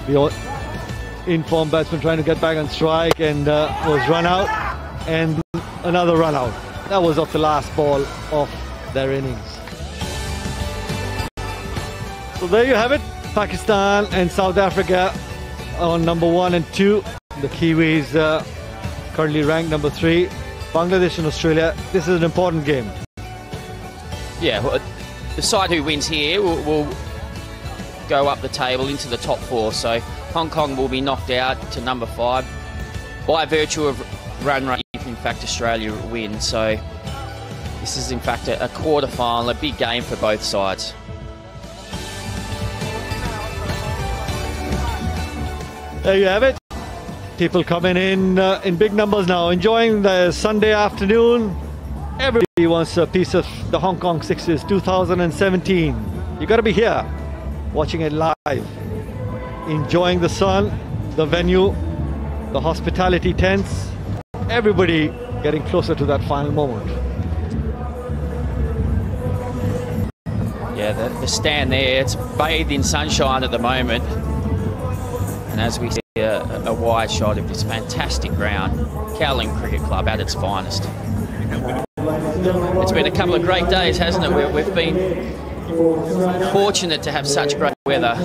The in-form batsman trying to get back on strike and was run out, and another run out. That was off the last ball of their innings. So there you have it. Pakistan and South Africa on number 1 and 2. The Kiwis currently ranked number 3. Bangladesh and Australia. This is an important game. Yeah, well, the side who wins here will go up the table into the top 4. So Hong Kong will be knocked out to number 5 by virtue of run rate if in fact Australia wins. So this is in fact a quarter final, a big game for both sides. There you have it. People coming in big numbers now, enjoying the Sunday afternoon. Everybody wants a piece of the Hong Kong Sixes 2017. You got to be here, watching it live, enjoying the sun, the venue, the hospitality tents. Everybody getting closer to that final moment. Yeah, the stand there, it's bathed in sunshine at the moment. And as we see a wide shot of this fantastic ground, Kowloon Cricket Club at its finest. It's been a couple of great days, hasn't it? We've been fortunate to have such great weather.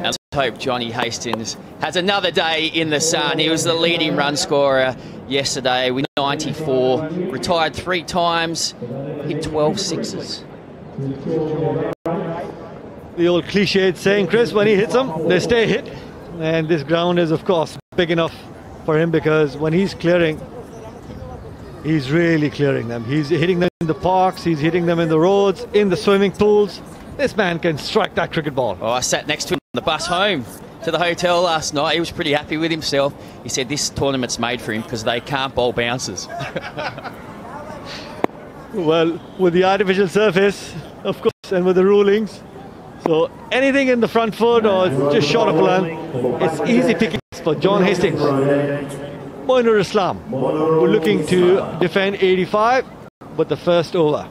Let's hope Johnny Hastings has another day in the sun. He was the leading run scorer yesterday with 94, retired 3 times, hit 12 sixes. The old cliched saying, Chris, when he hits them, they stay hit. And this ground is, of course, big enough for him, because when he's clearing, he's really clearing them. He's hitting them in the parks, he's hitting them in the roads, in the swimming pools. This man can strike that cricket ball. Oh, I sat next to him on the bus home to the hotel last night. He was pretty happy with himself. He said this tournament's made for him because they can't bowl bouncers. Well, with the artificial surface, of course, and with the rulings, so anything in the front foot or just short of land, it's easy pickings for John Hastings. Moinur Islam, we're looking to defend 85 with the first over.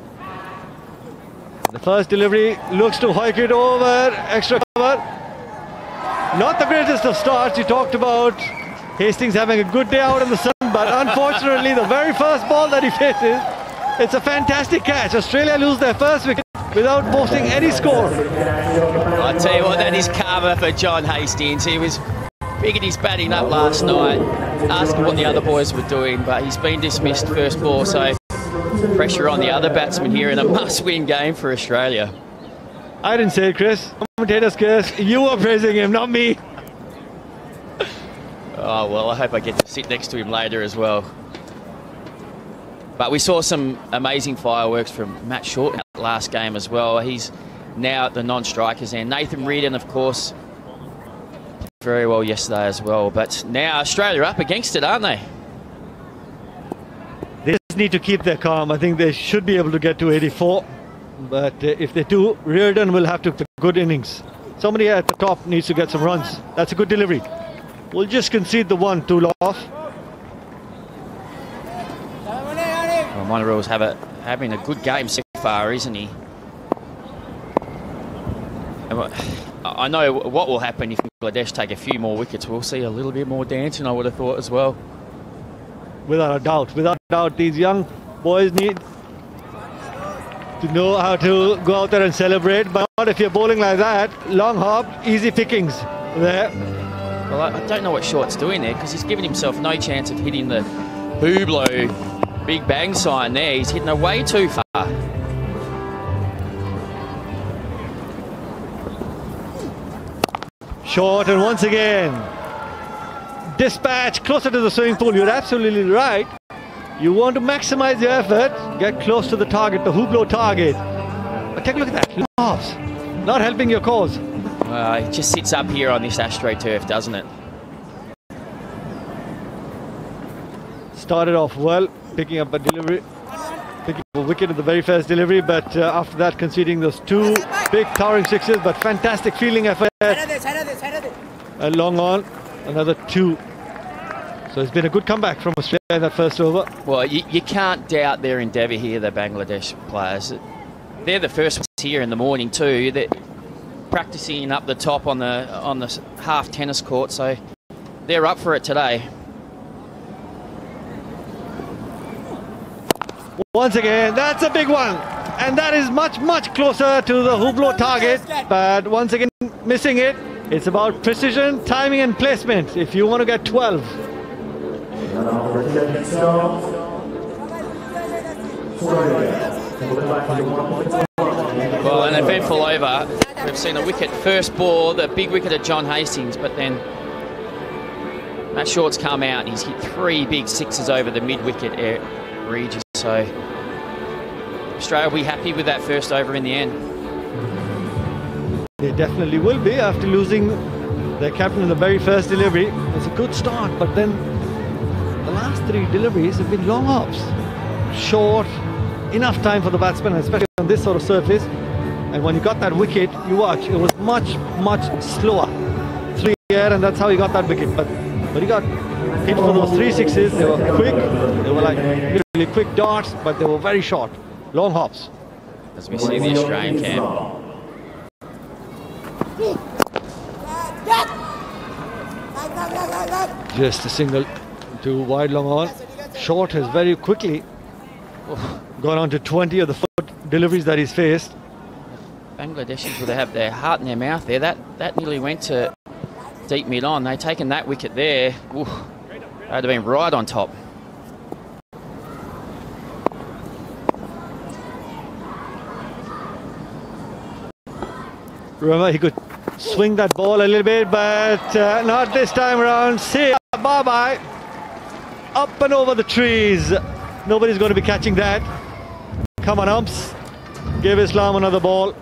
The first delivery looks to hike it over, extra cover. Not the greatest of starts. You talked about Hastings having a good day out in the sun, but unfortunately the very first ball that he faces, it's a fantastic catch. Australia lose their first wicket without posting any score. I tell you what, that is karma for John Hastings. He was picking his batting up last night, asking what the other boys were doing, but he's been dismissed first ball, so pressure on the other batsmen here in a must-win game for Australia. I didn't say it, Chris. Commentators, Chris, you were praising him, not me. Oh, well, I hope I get to sit next to him later as well. But we saw some amazing fireworks from Matt Short in that last game as well. He's now at the non-strikers end. Nathan Reardon, of course, very well yesterday as well. But now Australia up against it, aren't they? They just need to keep their calm. I think they should be able to get to 84. But if they do, Reardon will have to pick good innings. Somebody at the top needs to get some runs. That's a good delivery. We'll just concede the 1 to off. Well, Monroe's having a good game so far, isn't he? I know what will happen if Bangladesh take a few more wickets. We'll see a little bit more dancing, I would have thought, as well. Without a doubt. Without a doubt, these young boys need to know how to go out there and celebrate. But not if you're bowling like that. Long hop, easy pickings there. Well, I don't know what Short's doing there, because he's given himself no chance of hitting the Hublot big bang sign there. He's hitting it way too far. Short, and once again, dispatch closer to the swimming pool. You're absolutely right. You want to maximize your effort, get close to the target, the Hublot target. But take a look at that. Loss. Not helping your cause. It just sits up here on this AstroTurf, doesn't it? Started off well, picking up a delivery, picking up a wicket at the very first delivery, but after that conceding those 2 big towering sixes, but fantastic fielding effort. And long on, another 2. So it's been a good comeback from Australia in that first over. Well, you can't doubt their endeavour here, the Bangladesh players. They're the first here in the morning too. They're practicing up the top on the half tennis court, so they're up for it today. Once again, that's a big one. And that is much, much closer to the Hublot target. But once again, missing it. It's about precision, timing and placement if you want to get 12. Well, an eventful over. We've seen a wicket, first ball, the big wicket of John Hastings, but then Matt Short's come out and he's hit 3 big sixes over the mid-wicket region. So Australia will be happy with that first over in the end. They definitely will be after losing their captain in the very first delivery. It's a good start, but then the last 3 deliveries have been long hops. Short, enough time for the batsman, especially on this sort of surface. And when you got that wicket, you watch, it was much, much slower. 3 air, and that's how he got that wicket. But he got hit for those 3 sixes. They were quick, they were like really quick darts, but they were very short, long hops. As we see the Australian camp. Just a single to wide long on. Short has very quickly gone on to 20 of the 4 deliveries that he's faced. Bangladeshis would have their heart in their mouth there. That nearly went to deep mid on. They've taken that wicket there. Oof, they'd have been right on top. Remember, he could swing that ball a little bit, but not this time around. See ya, bye-bye. Up and over the trees. Nobody's going to be catching that. Come on, umps. Give Islam another ball.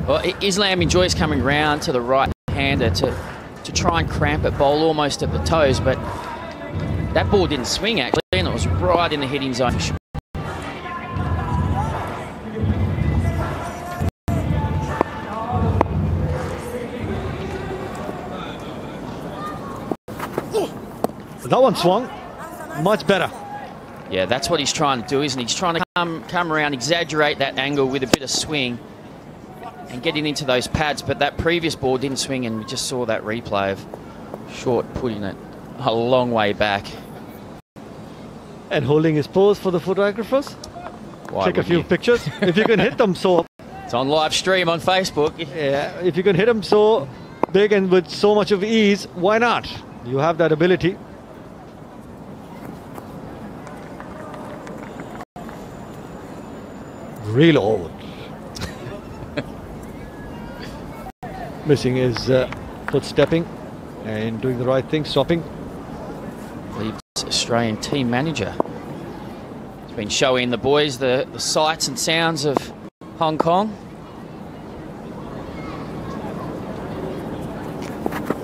Well, Islam enjoys coming round to the right-hander to try and cramp it, bowl almost at the toes, but that ball didn't swing actually, and it was right in the hitting zone. That one swung much better. Yeah, that's what he's trying to do, isn't he? He's trying to come around, exaggerate that angle with a bit of swing and getting into those pads, but that previous ball didn't swing, and we just saw that replay of Short putting it a long way back. And holding his pose for the photographers. Take a few pictures. If you can hit them so... It's on live stream on Facebook. Yeah, if you can hit them so big and with so much of ease, why not? You have that ability. Reload. Missing his foot stepping and doing the right thing, stopping. The Australian team manager has been showing the boys the sights and sounds of Hong Kong.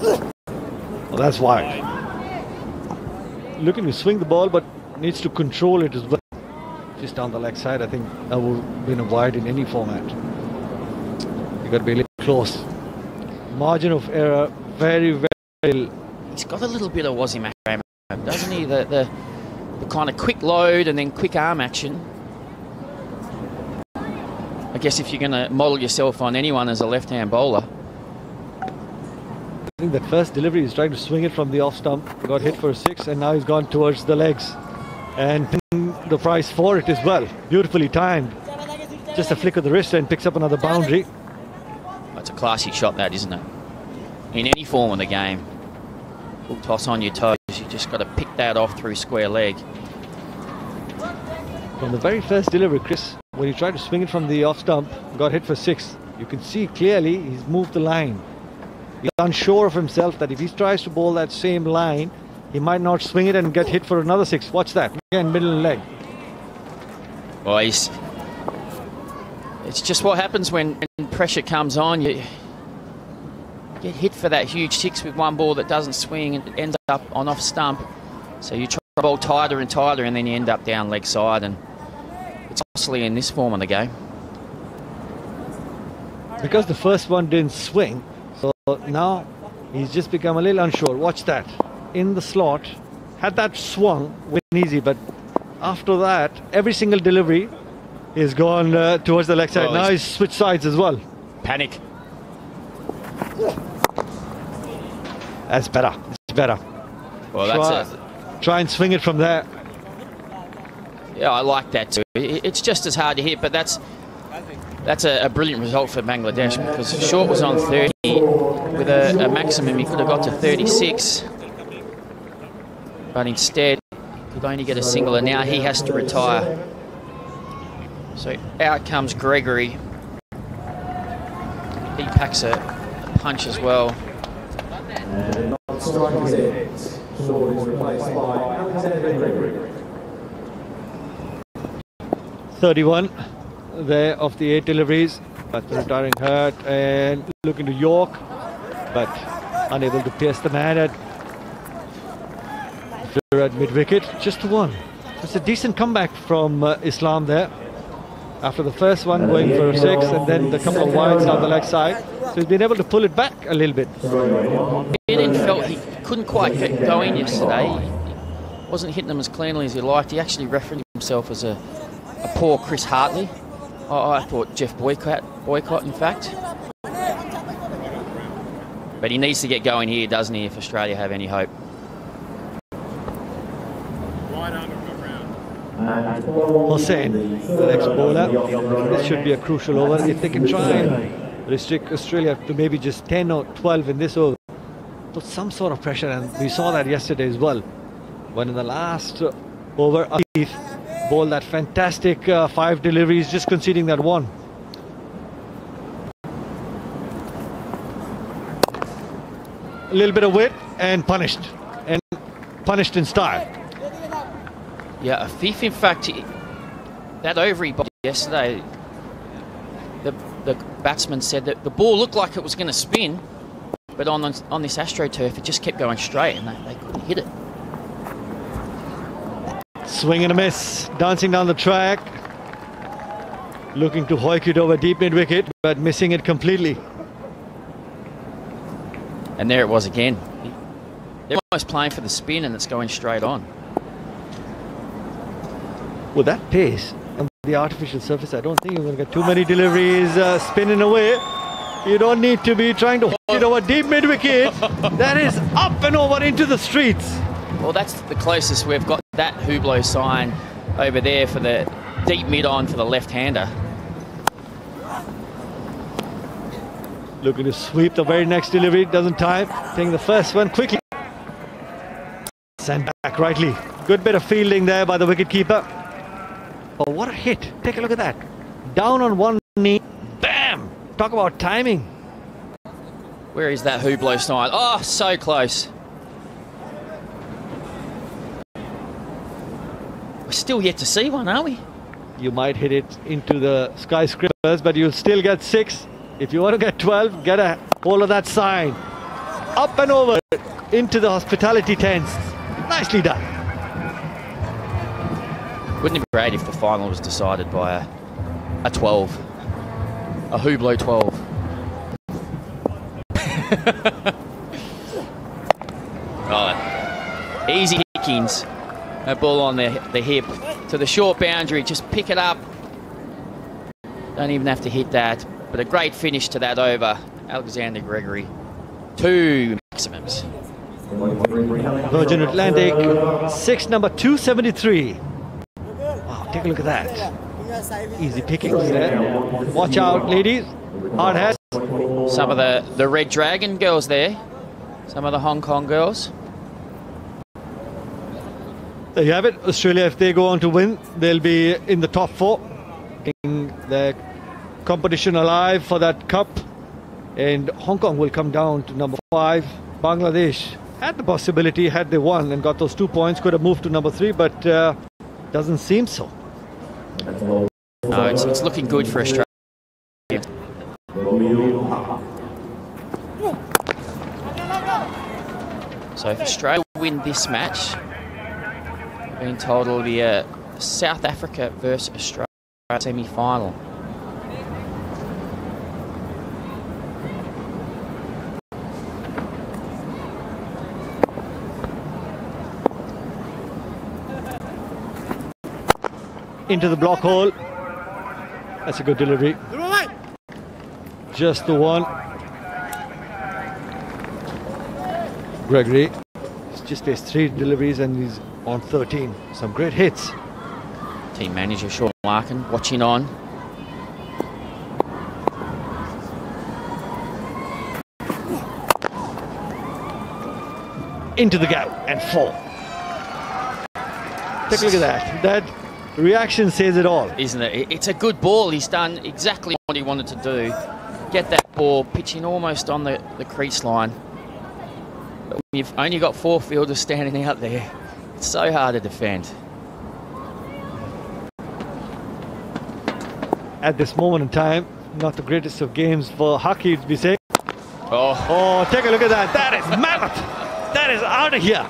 Well, that's wide. Looking to swing the ball, but needs to control it as well. Just down the leg side, I think that would have been a wide in any format. You got to be a little close. Margin of error, very, very. He's got a little bit of Wasim Akram, doesn't he? The kind of quick load and then quick arm action. I guess if you're going to model yourself on anyone as a left-hand bowler. I think that first delivery, he's trying to swing it from the off stump, got hit for a 6, and now he's gone towards the legs. And the prize for it as well. Beautifully timed. Just a flick of the wrist and picks up another boundary. That's a classy shot, that, isn't it? In any form of the game. Full toss on your toes. You just got to pick that off through square leg. From the very first delivery, Chris, when he tried to swing it from the off stump, got hit for 6. You can see clearly he's moved the line. He's unsure of himself that if he tries to bowl that same line, he might not swing it and get hit for another 6. Watch that. Again, middle leg. Well, it's just what happens when pressure comes on. You get hit for that huge 6 with one ball that doesn't swing and ends up on off stump. So you try to bowl tighter and tighter, and then you end up down leg side, and it's costly in this form of the game. Because the first one didn't swing, so now he's just become a little unsure. Watch that. In the slot, had that swung, went easy, but after that, every single delivery He's gone towards the leg side. Oh, now he's switched sides as well. Panic. That's better. It's better. Well, that's try and swing it from there. Yeah, I like that too. It's just as hard to hit, but that's a brilliant result for Bangladesh, because Short was on 30 with a maximum. He could have got to 36, but instead could only get a single, and now he has to retire. So out comes Gregory. He packs a punch as well. 31 there of the 8 deliveries. But retiring hurt and looking to York, but unable to pierce the man at mid-wicket. Just 1. It's a decent comeback from Islam there. After the first one going for a 6 and then the couple of wides down the leg side. So he's been able to pull it back a little bit. Eden felt he couldn't quite get going yesterday. He wasn't hitting them as cleanly as he liked. He actually referenced himself as a poor Chris Hartley. I thought Jeff Boycott in fact. But he needs to get going here, doesn't he, if Australia have any hope. Hossain, the next bowler. This should be a crucial over. If they can try and restrict Australia to maybe just 10 or 12 in this over, put some sort of pressure, and we saw that yesterday as well. When in the last over, Atif bowled that fantastic 5 deliveries, just conceding that 1. A little bit of wit and punished in style. Yeah, Afif, in fact, that over he bowled yesterday, the batsman said that the ball looked like it was going to spin, but on this AstroTurf it just kept going straight and they couldn't hit it. Swing and a miss, dancing down the track, looking to hoik it over deep mid-wicket, but missing it completely. And there it was again. They're almost playing for the spin and it's going straight on. With that pace and the artificial surface, I don't think you're going to get too many deliveries spinning away. You don't need to be trying to hoik it over deep mid-wicket. That is up and over into the streets. Well, that's the closest we've got. That Hublot sign over there for the deep mid-on for the left-hander. Looking to sweep the very next delivery, doesn't time. Taking the first one quickly. Sent back rightly. Good bit of fielding there by the wicket-keeper. Oh, what a hit. Take a look at that. Down on one knee. Bam! Talk about timing. Where is that Hublot sign? Oh, so close. We're still yet to see one, aren't we? You might hit it into the skyscrapers, but you'll still get 6. If you want to get 12, get a hold of that sign. Up and over into the hospitality tents. Nicely done. Wouldn't it be great if the final was decided by a 12? A Hublot 12. Right. Easy kickings. A ball on the hip to the short boundary. Just pick it up. Don't even have to hit that. But a great finish to that over. Alexander Gregory. 2 maximums. Virgin Atlantic, 6 number 273. Wow, take a look at that. Easy pickings there. Watch out, ladies. Hard hats. Some of the Red Dragon girls there. Some of the Hong Kong girls. There you have it. Australia, if they go on to win, they'll be in the top 4. Keeping the competition alive for that cup. And Hong Kong will come down to number 5. Bangladesh had the possibility, had they won and got those 2 points, could have moved to number 3, but doesn't seem so. No, it's looking good for Australia. So if Australia win this match, being told it'll be a South Africa versus Australia semi-final. Into the block hole. That's a good delivery. Just the one. Gregory he's just faced 3 deliveries and he's on 13. Some great hits. Team manager Sean Larkin watching on. Into the gap and 4. Take a look at that. That reaction says it all. Isn't it? It's a good ball. He's done exactly what he wanted to do. Get that ball pitching almost on the crease line. But when you've only got 4 fielders standing out there, it's so hard to defend. At this moment in time, not the greatest of games for hockey to be saying. Oh, take a look at that. That is mammoth. That is out of here.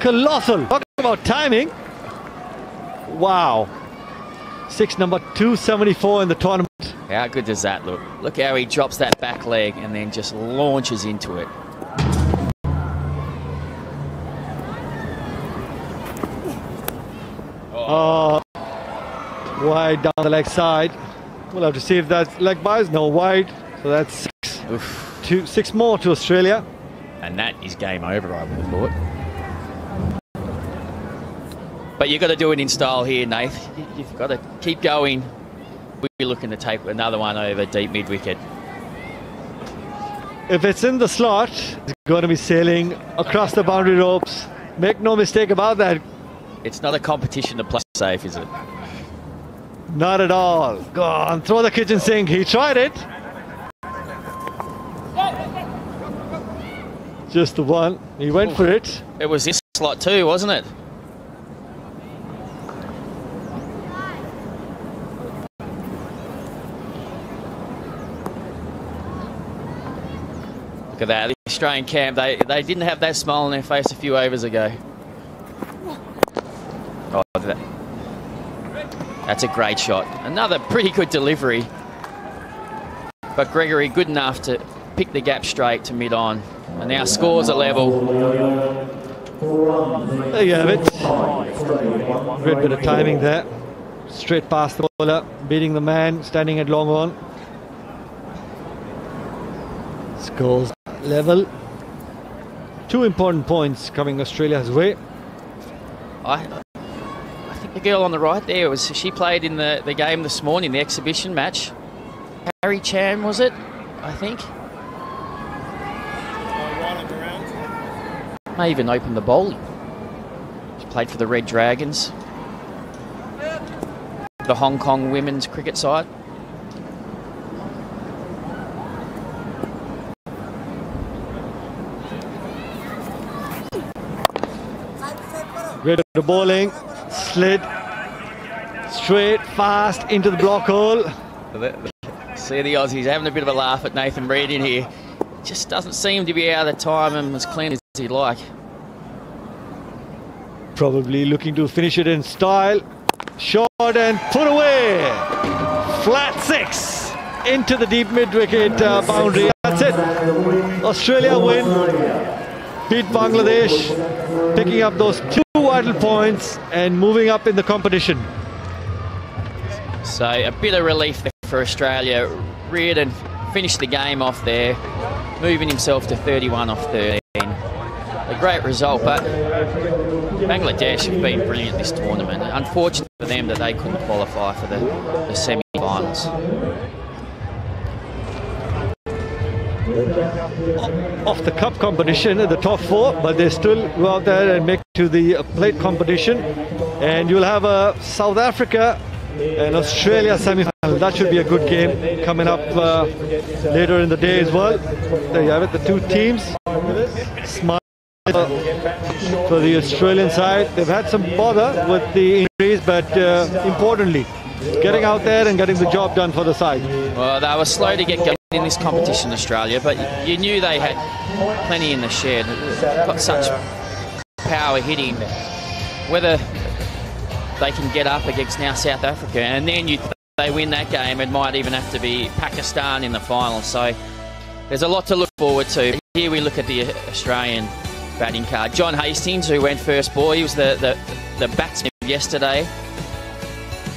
Colossal. Talking about timing. Wow. 6 number 274 in the tournament. How good does that look? Look how he drops that back leg and then just launches into it. Wide down the leg side. We'll have to see if that's leg buys. No, wide. So that's 6. Oof. 6 more to Australia. And that is game over, I would have thought. But you've got to do it in style here, Nath. You've got to keep going. We're looking to take another one over deep mid-wicket. If it's in the slot, it's going to be sailing across the boundary ropes. Make no mistake about that. It's not a competition to play safe, is it? Not at all. Go on, throw the kitchen sink. He tried it. Just the one. He went for it. It was this slot too, wasn't it? Look at that. The Australian camp, they didn't have that smile on their face a few overs ago. Oh, that's a great shot. Another pretty good delivery. But Gregory good enough to pick the gap straight to mid-on. And now scores a level. There you have it. Great bit of timing there. Straight past the bowler, beating the man, standing at long on. Scores level. 2 important points coming Australia's way. I think the girl on the right there, she played in the game this morning, the exhibition match. Harry Chan, was it? I think. May even open the bowling. She played for the Red Dragons, the Hong Kong women's cricket side. Great at the bowling, slid straight, fast into the block hole. See the Aussies having a bit of a laugh at Nathan Reid in here. Just doesn't seem to be out of time and as clean as he'd like. Probably looking to finish it in style. Shot and put away. Flat 6 into the deep mid-wicket boundary. That's it. Australia win. Beat Bangladesh, picking up those 2 vital points and moving up in the competition. So a bit of relief there for Australia. Reardon finished the game off there, moving himself to 31 off 13. A great result, but Bangladesh have been brilliant this tournament. Unfortunate for them that they couldn't qualify for the semi-finals. Off the cup competition at the top 4, but they still go out there and make to the plate competition. And you'll have a South Africa and Australia semi-final. That should be a good game coming up later in the day as well. There you have it, the 2 teams. Smile for the Australian side. They've had some bother with the injuries, but importantly, getting out there and getting the job done for the side. Well, they were slow to get going in this competition, Australia, but you knew they had plenty in the shed. Got such power hitting. Whether they can get up against now South Africa, and then they win that game, it might even have to be Pakistan in the final. So there's a lot to look forward to. Here we look at the Australian batting card. John Hastings, who went first ball, he was the batsman yesterday.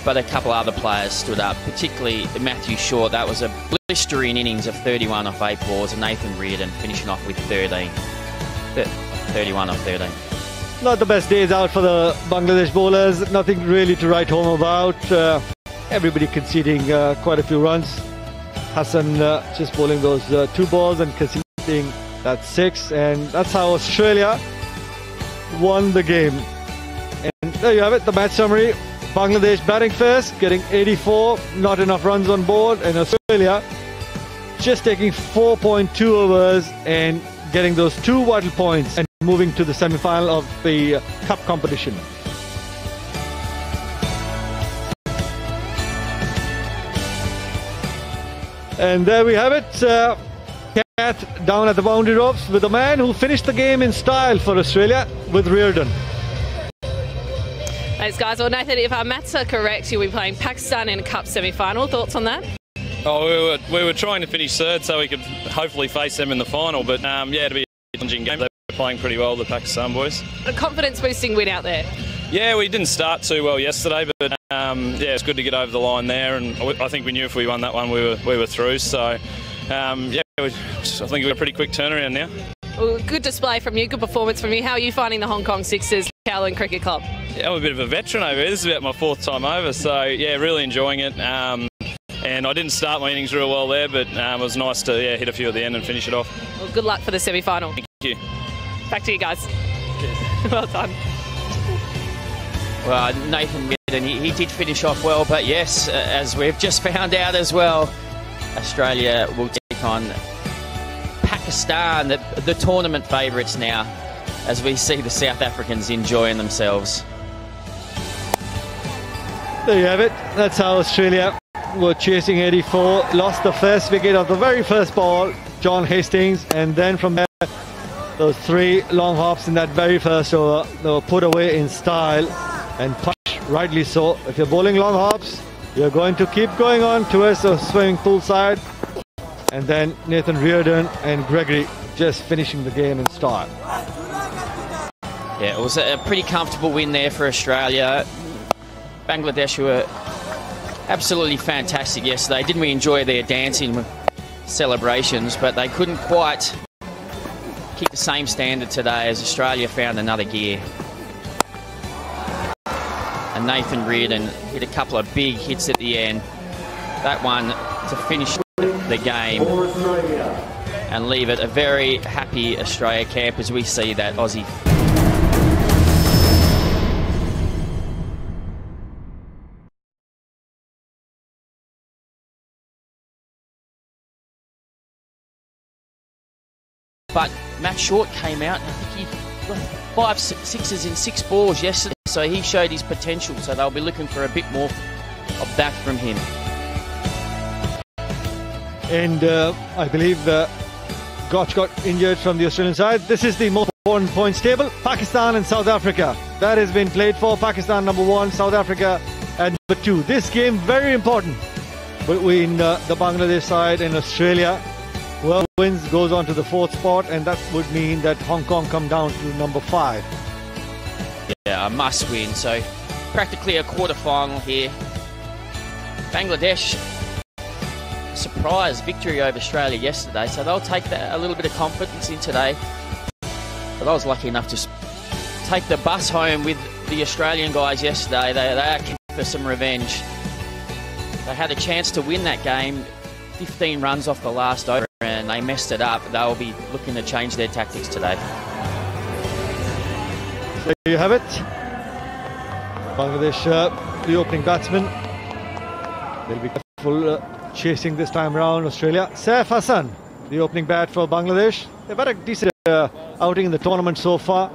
but a couple other players stood up, particularly Matthew Short. That was a blistering innings of 31 off 8 balls, and Nathan Reardon finishing off with 31 off 13. Not the best days out for the Bangladesh bowlers. Nothing really to write home about. Everybody conceding quite a few runs. Hassan just bowling those 2 balls and conceding that 6, and that's how Australia won the game. And there you have it, the match summary. Bangladesh batting first, getting 84, not enough runs on board, and Australia just taking 4.2 overs and getting those 2 vital points and moving to the semi-final of the cup competition. And there we have it. Cat down at the boundary ropes with a man who finished the game in style for Australia with Reardon. Thanks, guys. Well, Nathan, if our maths are correct, you'll be playing Pakistan in a cup semi-final. Thoughts on that? Oh, we were trying to finish third so we could hopefully face them in the final. But yeah, it'll be a challenging game. They're playing pretty well, the Pakistan boys. A confidence-boosting win out there. Yeah, we didn't start too well yesterday, but yeah, it's good to get over the line there. And I think we knew if we won that one, we were through. So yeah, I think we've got a pretty quick turnaround now. Well, good display from you, good performance from you. How are you finding the Hong Kong Sixers Kowloon Cricket Club? Yeah, I'm a bit of a veteran over here. This is about my 4th time over, so yeah, really enjoying it. And I didn't start my innings real well there, but it was nice to hit a few at the end and finish it off. Well, good luck for the semi-final. Thank you. Back to you guys. Well done. Well, Nathan Reardon, he did finish off well, but yes, as we've just found out as well, Australia will take on Pakistan, the tournament favourites now, as we see the South Africans enjoying themselves. There you have it. That's how Australia were chasing 84. Lost the first wicket of the very first ball, John Hastings, and then from there, those 3 long hops in that very first over, they were put away in style and punished, rightly so. If you're bowling long hops, you're going to keep going on towards the swimming pool side. And then Nathan Reardon and Gregory just finishing the game in style. Yeah, it was a pretty comfortable win there for Australia. Bangladesh were absolutely fantastic yesterday. Didn't we enjoy their dancing celebrations, but they couldn't quite keep the same standard today as Australia found another gear. And Nathan Reardon hit a couple of big hits at the end. That one to finish the game and leave it a very happy Australia camp as we see that Aussie. But Matt Short came out, and I think he got 5 sixes in 6 balls yesterday, so he showed his potential, so they'll be looking for a bit more of that from him. And I believe Gotch got injured from the Australian side. This is the most important points table. Pakistan and South Africa. That has been played for. Pakistan number 1, South Africa at number 2. This game very important between the Bangladesh side and Australia. Whoever wins goes on to the 4th spot, and that would mean that Hong Kong come down to number 5. Yeah, a must win. So practically a quarter-final here. Bangladesh surprise victory over Australia yesterday, so they'll take that a little bit of confidence in today. But I was lucky enough to take the bus home with the Australian guys yesterday. They are keen for some revenge. They had a chance to win that game, 15 runs off the last over, and they messed it up. They'll be looking to change their tactics today. There you have it. Bangladesh, the opening batsman. They'll be careful chasing this time around. Australia. Saif Hassan, the opening bat for Bangladesh. They've had a decent outing in the tournament so far.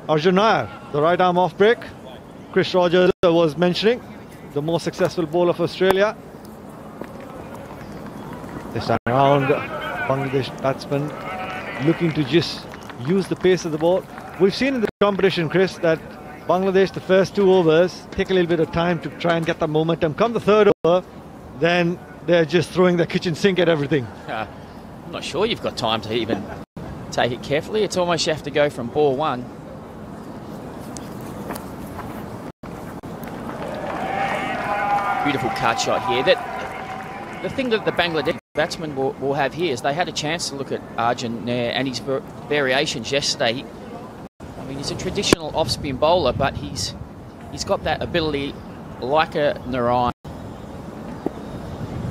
Arjun Nair, the right arm off break. Chris Rogers was mentioning, the most successful bowler for Australia. This time around, Bangladesh batsman looking to just use the pace of the ball. We've seen in the competition, Chris, that Bangladesh, the first 2 overs, take a little bit of time to try and get the momentum. Come the 3rd over, then they're just throwing the kitchen sink at everything. I'm not sure you've got time to even take it carefully. It's almost you have to go from ball 1. beautiful cut shot here. That the thing that the Bangladesh batsmen will have here is they had a chance to look at Arjun Nair and his variations yesterday. I mean, he's a traditional off-spin bowler, but he's got that ability, like a Narayan,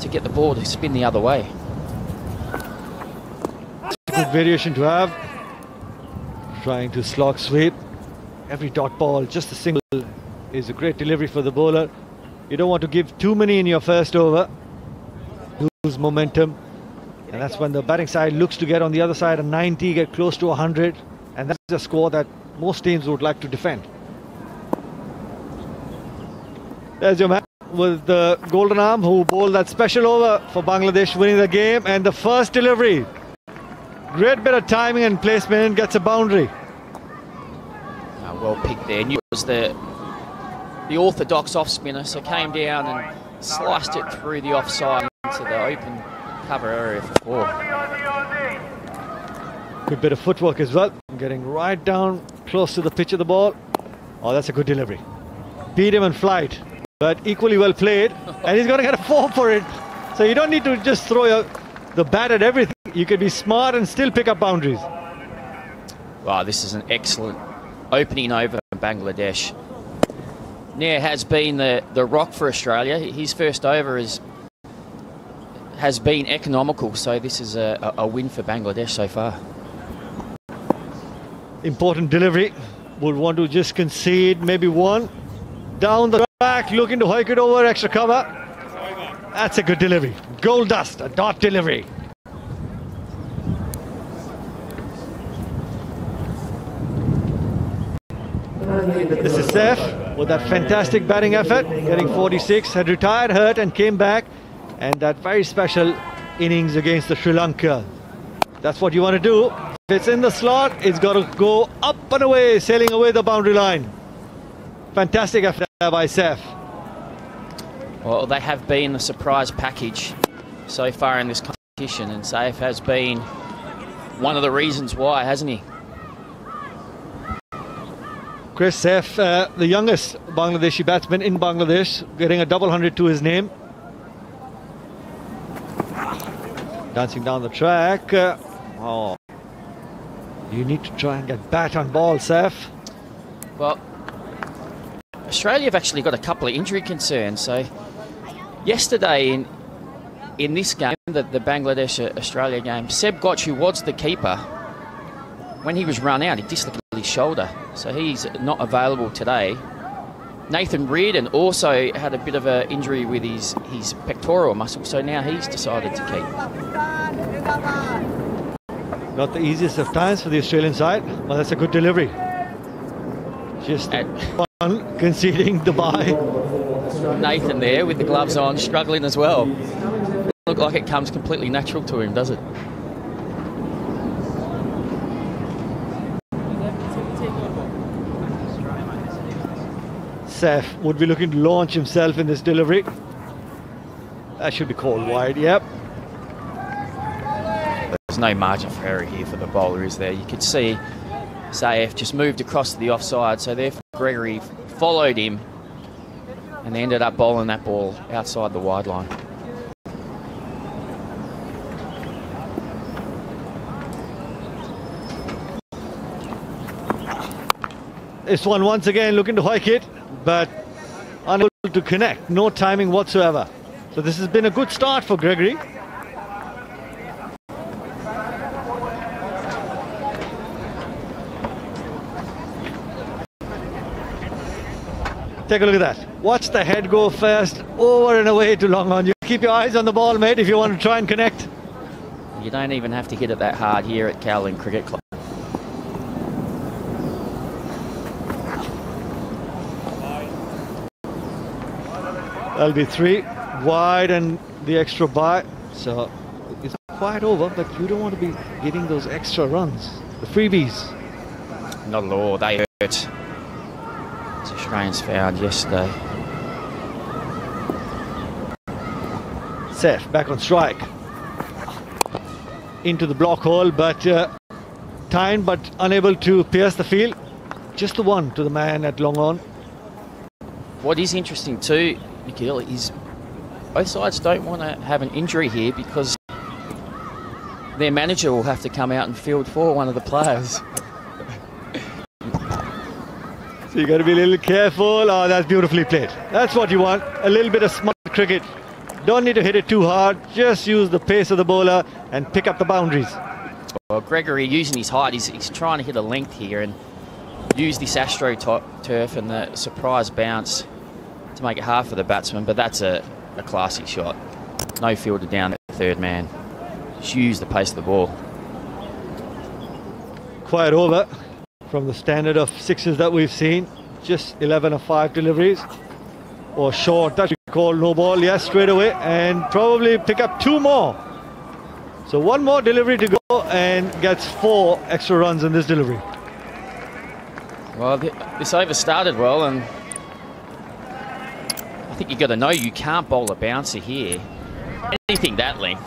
to get the ball to spin the other way. Good variation to have. Trying to slog sweep. Every dot ball, just a single, is a great delivery for the bowler. You don't want to give too many in your first over. Lose momentum. And that's when the batting side looks to get on the other side a 90, get close to 100. And that's a score that most teams would like to defend. There's your man with the golden arm who bowled that special over for Bangladesh, winning the game. And the first delivery. Great bit of timing and placement, gets a boundary. Well picked there. Knew it was the orthodox off spinner, so came down and sliced it through the offside into the open cover area for 4. Good bit of footwork as well, getting right down close to the pitch of the ball. Oh, that's a good delivery. Beat him in flight, but equally well played, and he's going to get a 4 for it. So you don't need to just throw the bat at everything. You can be smart and still pick up boundaries. Wow, this is an excellent opening over for Bangladesh. Nair has been the rock for Australia. His first over has been economical, so this is a win for Bangladesh so far. Important delivery. Would want to just concede maybe one. Down the track, looking to hike it over, extra cover. That's a good delivery. Gold dust, a dot delivery. This is Saif with that fantastic batting effort, getting 46, had retired hurt and came back, and that very special innings against the Sri Lanka. That's what you want to do. If it's in the slot, it's got to go up and away, sailing away the boundary line. Fantastic effort by Saif. Well, they have been the surprise package so far in this competition, and Saif has been one of the reasons why, hasn't he? Chris Saif, the youngest Bangladeshi batsman in Bangladesh, getting a double 100 to his name. Dancing down the track. Oh, you need to try and get bat on ball, Saif. Well, Australia have actually got a couple of injury concerns. So yesterday in this game, the Bangladesh-Australia game, Seb Gotch, who was the keeper, when he was run out, he dislocated his shoulder, so he's not available today. Nathan Reardon also had a bit of an injury with his pectoral muscle, so now he's decided to keep. Not the easiest of times for the Australian side, but that's a good delivery. Just fun conceding the bye. Nathan there with the gloves on, struggling as well. Doesn't look like it comes completely natural to him, does it? Saif would be looking to launch himself in this delivery. That should be called wide, yep. There's no margin for error here for the bowler, is there? You could see Saif just moved across to the offside, so therefore Gregory followed him and they ended up bowling that ball outside the wide line. This one once again looking to hike it, but unable to connect, no timing whatsoever. So this has been a good start for Gregory. Take a look at that. Watch the head go first, over and away to long on. You keep your eyes on the ball, mate, if you want to try and connect. You don't even have to hit it that hard here at Cowling Cricket Club. That'll be 3 wide and the extra bye. So it's quite over, but you don't want to be getting those extra runs, the freebies. Not at all, they hurt. As Australians found yesterday. Saif back on strike. Into the block hole, but timed but unable to pierce the field. Just the one to the man at long on. What is interesting too, Nikhil, is both sides don't want to have an injury here because their manager will have to come out and field for one of the players. So you got to be a little careful. Oh, that's beautifully played. That's what you want. A little bit of smart cricket. Don't need to hit it too hard. Just use the pace of the bowler and pick up the boundaries. Well, Gregory, using his height, he's trying to hit a length here and use this AstroTurf and the surprise bounce to make it hard for the batsman. But that's a classy shot. No fielder down at the third man. Just use the pace of the ball. Quiet over from the standard of sixes that we've seen. Just 11 of 5 deliveries. Or short, that you call no ball, yes, straight away. And probably pick up 2 more. So 1 more delivery to go and gets 4 extra runs in this delivery. Well, this over started well, and I think you've got to know you can't bowl a bouncer here. Anything that length.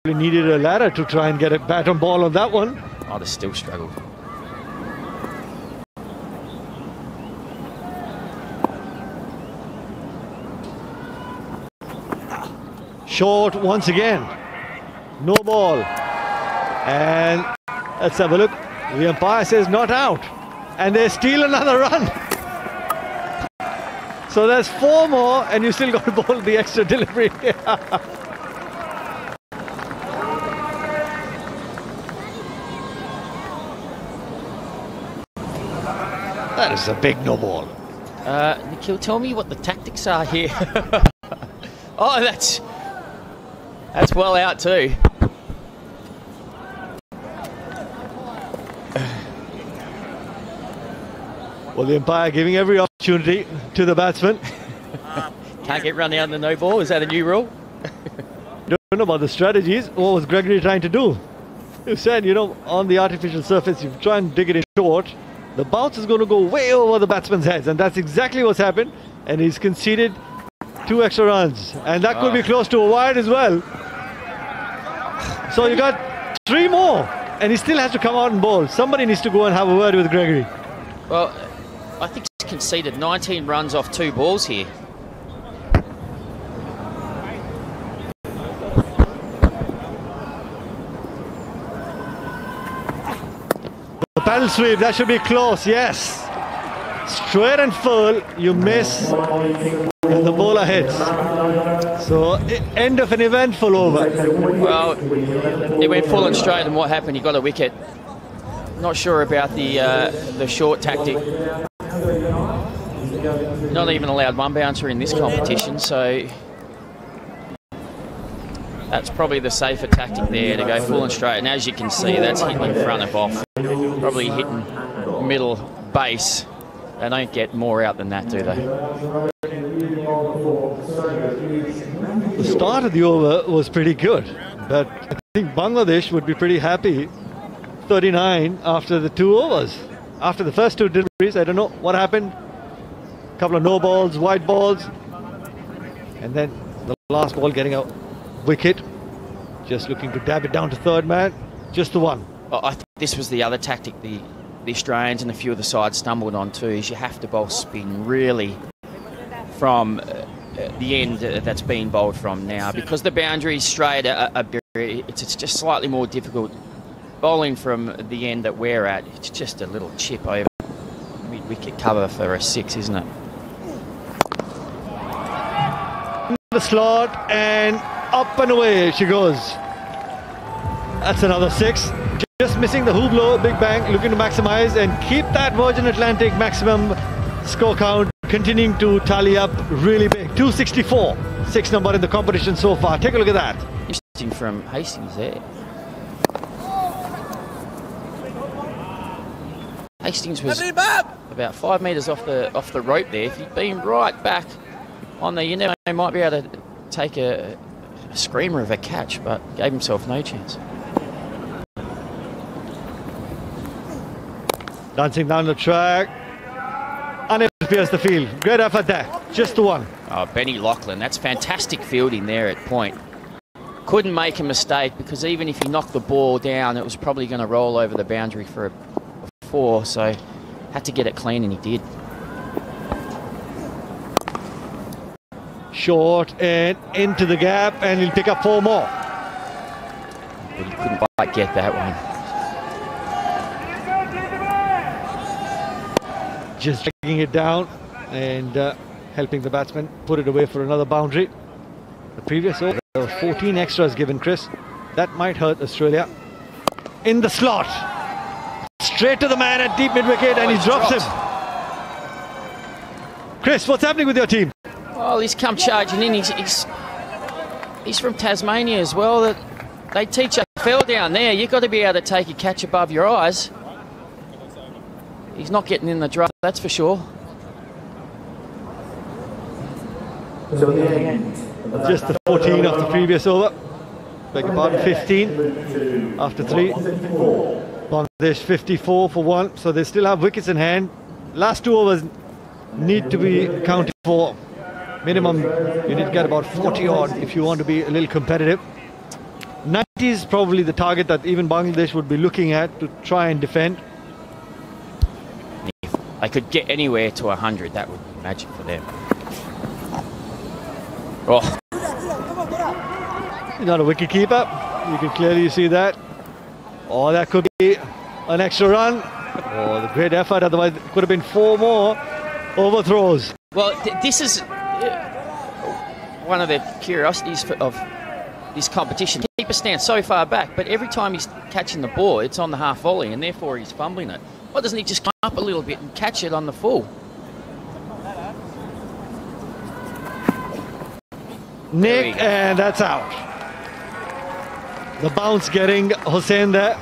Really needed a ladder to try and get a bat on ball on that one. Oh, they still struggled. Short once again. No ball. And let's have a look. The umpire says not out. And they steal another run. So there's 4 more and you still got to bowl the extra delivery. That is a big no ball. Nikhil, tell me what the tactics are here. Oh, that's well out too. Well, the umpire giving every opportunity to the batsman. Can't get run out in the no ball. Is that a new rule? Don't know about the strategies. What was Gregory trying to do? You said, you know, on the artificial surface, you try and dig it in short. The bounce is going to go way over the batsman's heads, and that's exactly what's happened. And he's conceded 2 extra runs, and that could be close to a wide as well. So you got 3 more, and he still has to come out and bowl. Somebody needs to go and have a word with Gregory. Well, I think he's conceded 19 runs off 2 balls here. The paddle sweep, that should be close, yes. Straight and full, you miss, and the bowler hits. So, end of an eventful over. Well, it went full and straight, and what happened? He got a wicket. Not sure about the short tactic. Not even allowed 1 bouncer in this competition, so that's probably the safer tactic there, to go full and straight. And as you can see, that's hitting in front of off. Probably hitting middle base. They don't get more out than that, do they? The start of the over was pretty good, but I think Bangladesh would be pretty happy. 39 after the 2 overs. After the first 2 deliveries, I don't know what happened. A couple of no balls, white balls, and then the last ball getting a wicket. Just looking to dab it down to third man. Just the 1. Well, I think this was the other tactic the Australians and a few of the sides stumbled on too, is you have to bowl spin really from the end that's been bowled from now, because the boundaries straight it's just slightly more difficult. Bowling from the end that we're at, it's just a little chip over mid-wicket cover for a 6, isn't it? The slot, and up and away she goes. That's another 6. Just missing the Hublot Big Bang, looking to maximise and keep that Virgin Atlantic maximum score count continuing to tally up really big. 264, 6th number in the competition so far. Take a look at that. Interesting from Hastings there. Hastings was about 5 metres off the rope there. If he'd been right back on there, you know, he might be able to take a screamer of a catch, but gave himself no chance. Dancing down the track, unable to pierce the field. Great effort there, just the 1. Oh, Benny Lachlan, that's fantastic fielding there at point. Couldn't make a mistake, because even if he knocked the ball down, it was probably going to roll over the boundary for a 4, so had to get it clean, and he did. Short and into the gap, and he'll pick up 4 more. But he couldn't quite get that one. Just dragging it down and helping the batsman put it away for another boundary. The previous over, there were 14 extras given, Chris. That might hurt Australia. In the slot. Straight to the man at deep mid-wicket, and he drops him. Chris, what's happening with your team? Well, he's come charging in. He's from Tasmania as well. That they teach a fell down there. You've got to be able to take a catch above your eyes. He's not getting in the draft, that's for sure. Just the 14 of the previous over. Beg your pardon, 15 after 3. Bangladesh 54 for 1, so they still have wickets in hand. Last 2 overs need to be counted for. Minimum, you need to get about 40 odd if you want to be a little competitive. 90 is probably the target that even Bangladesh would be looking at to try and defend. If they could get anywhere to 100, that would be magic for them. Oh. He's not a wicket keeper. You can clearly see that. Oh, that could be an extra run. Oh, the great effort. Otherwise, it could have been 4 more overthrows. Well, this is one of the curiosities of this competition. The keeper stands so far back, but every time he's catching the ball, it's on the half volley, and therefore he's fumbling it. Why doesn't he just come up a little bit and catch it on the full? Nick, and that's out. The bounce getting Hussain there.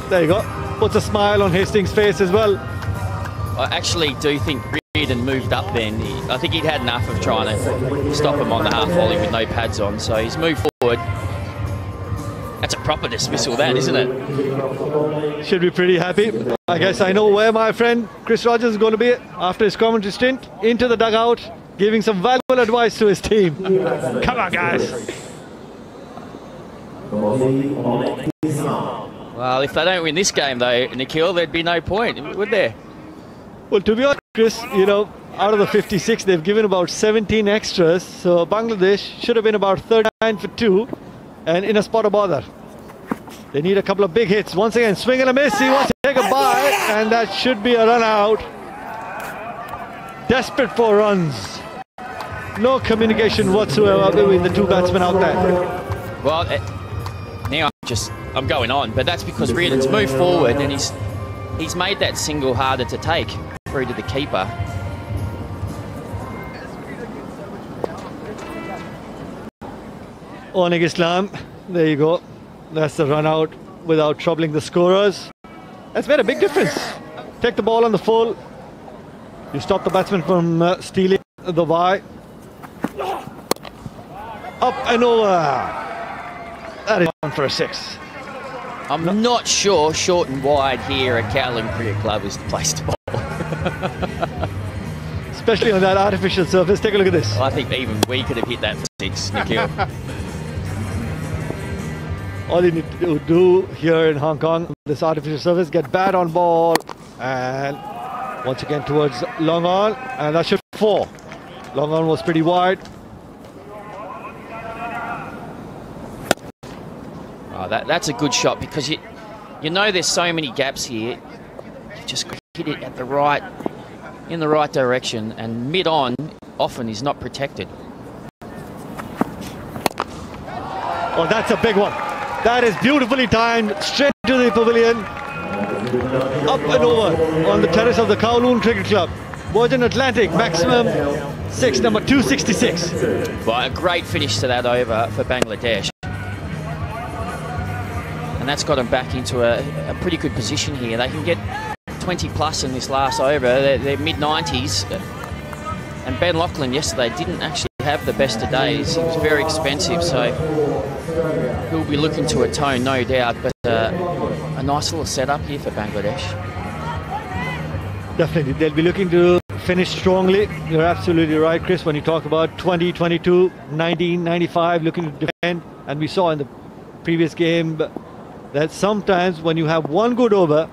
There you go. Puts a smile on Hastings' face as well. I actually do think Reardon moved up then. I think he'd had enough of trying to stop him on the half volley with no pads on, so he's moved forward. That's a proper dismissal, that, isn't it? Should be pretty happy. I guess I know where my friend Chris Rogers is going to be after his commentary stint. Into the dugout, giving some valuable advice to his team. Come on, guys. Well, if they don't win this game, though, Nikhil, there'd be no point, would there? Well, to be honest, Chris, you know, out of the 56, they've given about 17 extras. So Bangladesh should have been about 39 for 2 and in a spot of bother. They need a couple of big hits. Once again, swing and a miss. He wants to take a bite, and that should be a run out. Desperate for runs. No communication whatsoever between the 2 batsmen out there. Well, now I'm going on, but that's because Reardon's moved forward and he's made that single harder to take through to the keeper. Onig Islam, there you go. That's the run out without troubling the scorers. That's made a big difference. Take the ball on the full. You stop the batsman from stealing the wide. Up and over. That is one for a 6. I'm not sure short and wide here at Cowling Cricket Club is the place to bowl. Especially on that artificial surface. Take a look at this. I think even we could have hit that for 6, Nikhil. All you need to do here in Hong Kong, this artificial surface, get bat on ball, and once again towards long on, and that should be 4. Long on was pretty wide. Oh, that's a good shot because you know there's so many gaps here. You just hit it at in the right direction, and mid on often is not protected. Oh, that's a big one. That is beautifully timed, straight to the pavilion. Up and over on the terrace of the Kowloon Cricket Club. Virgin Atlantic, maximum 6, number 266. Well, a great finish to that over for Bangladesh. And that's got them back into a pretty good position here. They can get 20 plus in this last over. They're mid-90s. And Ben Lachlan yesterday didn't actually have the best of days. He was very expensive, so he'll be looking to atone, no doubt. But a nice little setup here for Bangladesh. Definitely, they'll be looking to finish strongly. You're absolutely right, Chris, when you talk about 20, 22, 19, 95, looking to defend. And we saw in the previous game that sometimes when you have one good over,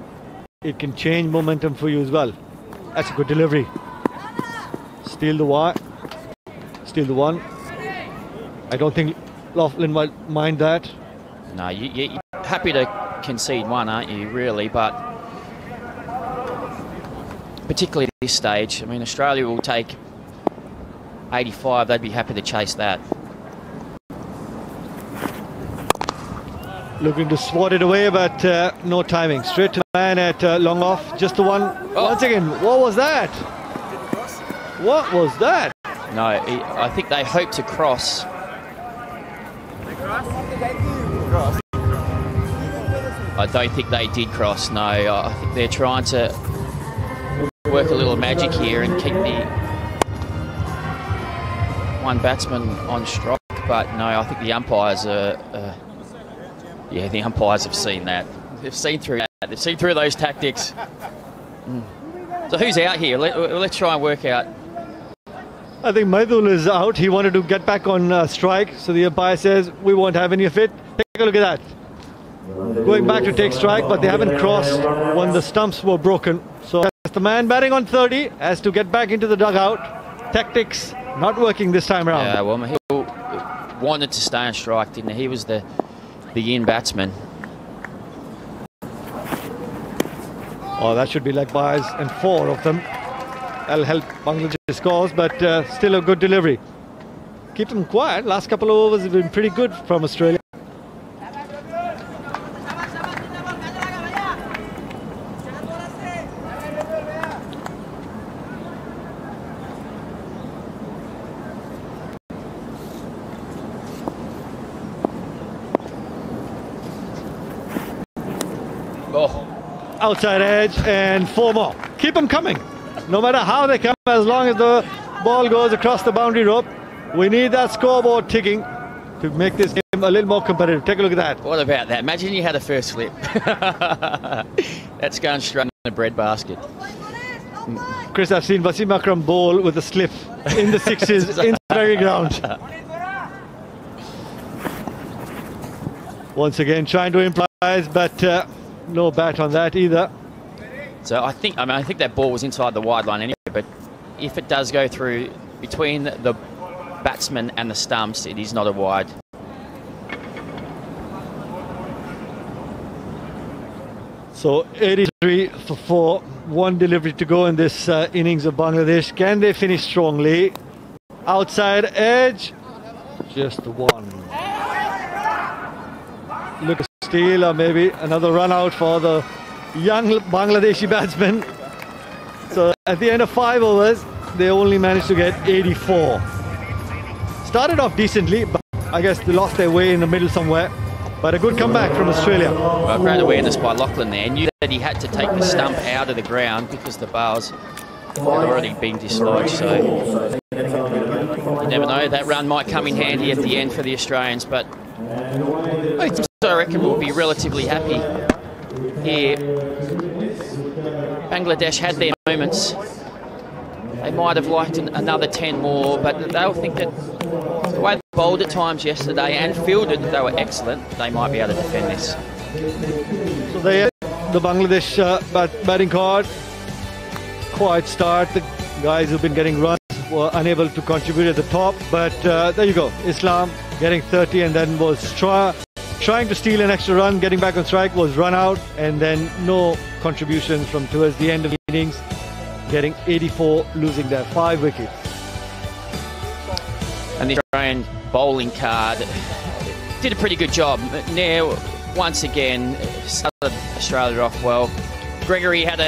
it can change momentum for you as well. That's a good delivery. Steal the wire. steal the one. I don't think Laughlin might mind that. No, you're happy to concede one, aren't you, really? But particularly at this stage, I mean, Australia will take 85. They'd be happy to chase that. Looking to swat it away, but no timing. Straight to the man at long off. Just the one. Oh. Once again, what was that? What was that? No, I think they hope to cross. I don't think they did cross, no. I think they're trying to work a little magic here and keep the one batsman on strike. But no, I think the umpires are... yeah, the umpires have seen that. They've seen through that. They've seen through those tactics. So who's out here? Let's try and work out. I think Maidul is out. He wanted to get back on strike. So the umpire says, we won't have any of it. Take a look at that. Going back to take strike, but they haven't crossed when the stumps were broken. So the man batting on 30 has to get back into the dugout. Tactics not working this time around. Yeah, well, Mahil wanted to stay on strike, didn't he? He was the in batsman. Oh, that should be leg byes, and 4 of them. That'll help Bangladesh scores, but still a good delivery. Keep them quiet. Last couple of overs have been pretty good from Australia. Oh. Outside edge and 4 more. Keep them coming. No matter how they come, as long as the ball goes across the boundary rope, we need that scoreboard ticking to make this game a little more competitive. Take a look at that. What about that? Imagine you had a first slip. That's going straight in the breadbasket. Chris, I've seen Wasim Akram bowl with a slip in the sixes in the very ground. Once again, trying to improvise, but no bat on that either. So I think that ball was inside the wide line anyway, but if it does go through between the batsman and the stumps, it is not a wide. So 83 for 4, 1 delivery to go in this innings of Bangladesh. Can they finish strongly? Outside edge, just the 1. Look at steal, or maybe another run out for the young Bangladeshi batsmen. So at the end of 5 overs, they only managed to get 84. Started off decently, but I guess they lost their way in the middle somewhere. But a good comeback from Australia. Well, great awareness by Lachlan there. Knew that he had to take the stump out of the ground because the bars had already been dislodged. So you never know, that run might come in handy at the end for the Australians. But I reckon we'll be relatively happy here. Bangladesh had their moments. They might have liked another 10 more, but they'll think that the way they bowled at times yesterday and fielded, they were excellent. They might be able to defend this. So they the Bangladesh batting card. Quiet start. The guys who've been getting runs were unable to contribute at the top, but there you go. Islam getting 30 and then was trying to steal an extra run, getting back on strike, was run out, and then no contributions from towards the end of the innings, getting 84, losing their 5 wickets. And the Australian bowling card did a pretty good job. Nair, once again, started Australia off well. Gregory had a